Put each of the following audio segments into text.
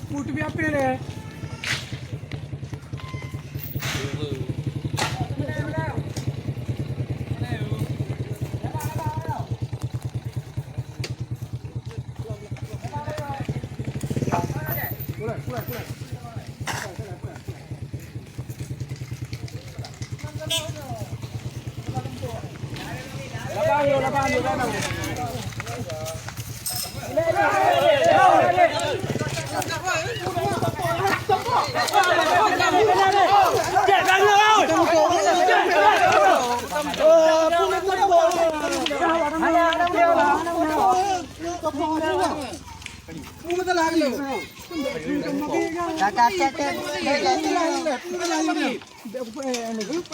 फूट भी आप पे रहे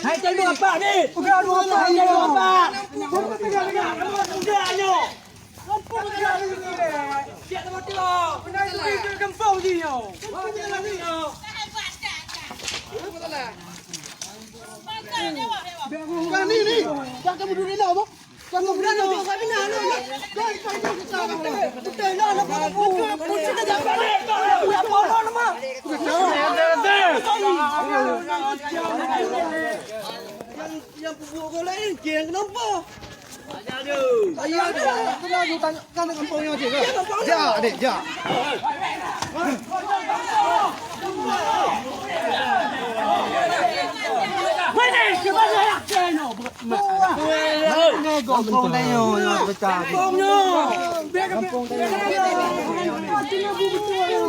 Hai cari dua apa ni? Udah dua apa? Cari dua apa? Udah ayo. Kampung dia ni. Siap tempat dia. Benar itu kampung dia. Jalan ni. Bukan ni. Jangan kamu duduk ni lah, Abang. Kamu berani nak buat bina ni. Kau kita nak apa? Kita dah balik. Ya apa nama? Yang pupuk kau lain, geng kenapa? Ayah dia. Kita lagi tanya kampungnya aja ke? Ja, adik, ja. Mana sebab ayah kena? Kampung tayo, betul. Kampungnya. Kampung tayo.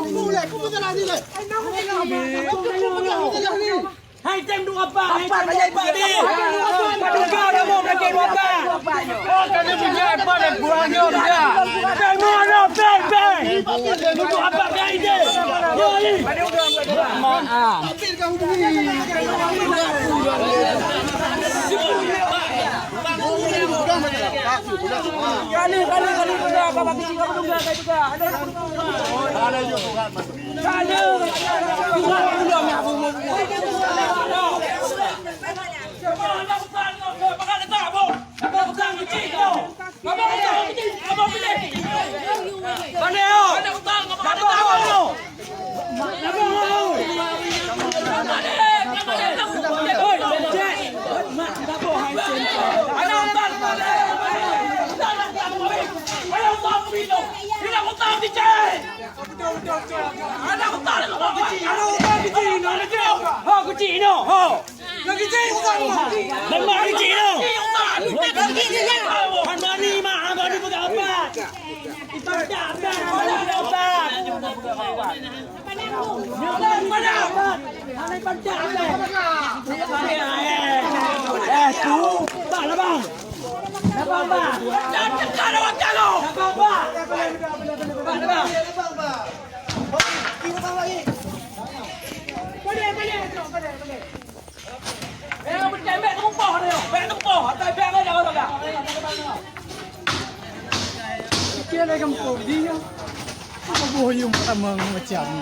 Boleh, kau betul lagi le. Hai tem dua apa? Hai tem apa ni? Paduga dah mau nak dua apa? Oh, kena punya apa dan buahnya dia. Tem mana tem? Dua apa dia ini? Yo ni. Tapi kamu beli. Kali sudah apa bagi kamu juga kayak juga. Ada juga. Ada. Belum aku mau. Kira kampung dia. Apa bohong sama macam ni?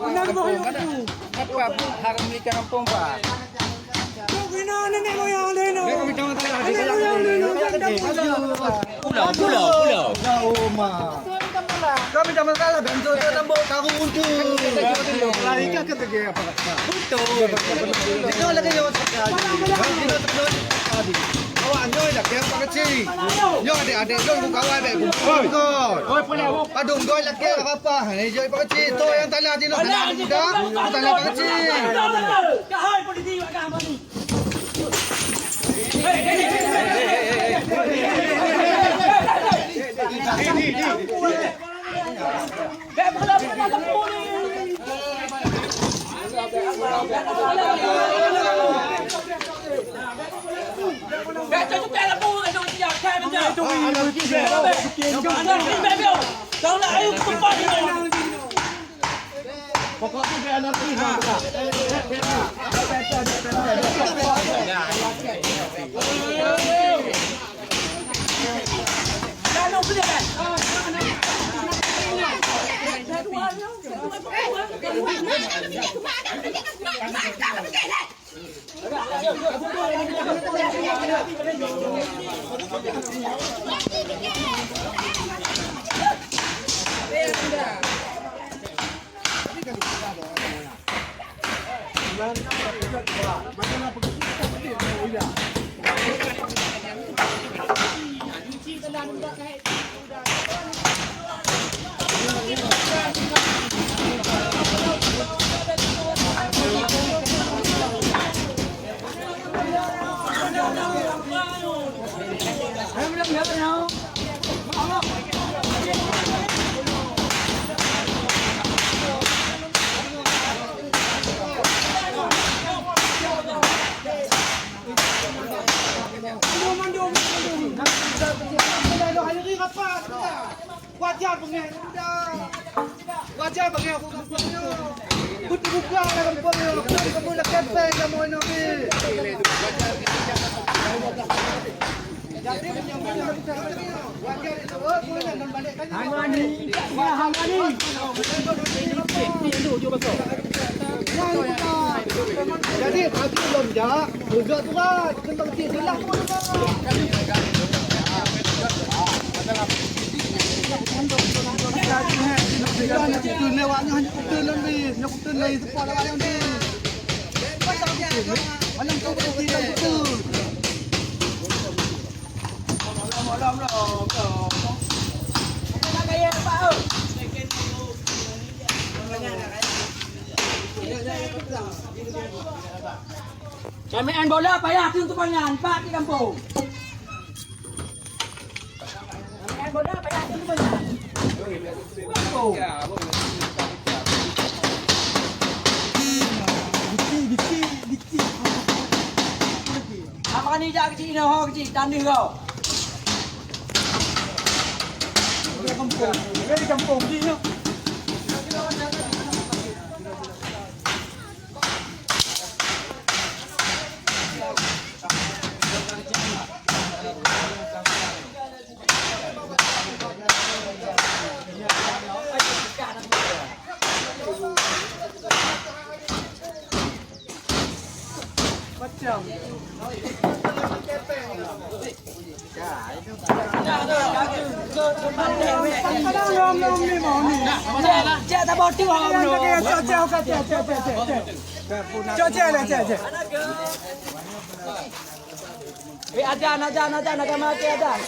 Mana bohong tu? Apa haram ni kampung Pak? Bina nenek moyang dia no. Nenek moyang tak ada. Pulau. Jauh mah. Kami dah masalah bentuk tu tambah karung tu. Lari ke ketika apa kata? Betul. Itu lagi yang sekali. Kita terus tadi. Awak nyoi dah kira apa kecil. Nyoi adik-adik tu kawan adik. Oi, boleh. Aduh, doi lagi apa? Ni nyoi apa kecil. Tu yang tanya di luar anak muda, tanya apa kecil. Kahai politik buat apa ni? Pokoknya dia anak ini. Wajar pengen udah. Wajar pengen aku kampungnya. Buka lah kampungnya. Kamu nak campaign kamu ini. Jadi wajar itu. Boleh dan balikkan. Hamani. Jadi pagi belum jak. Juga tu kan. Kentang silah pun Main bola payah tu untuk pangan 4 di kampung. Main bola payah tu untuk pangan. Kampung. Dikti. Apa ni jak kecil ni ho kecil tanda kau. Di kampung ni. Cek tak boti hom lo. Cek. Ajan agak mati ajan.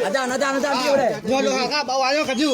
Ajan dia boleh. Nyolong akak bawahnya kaju.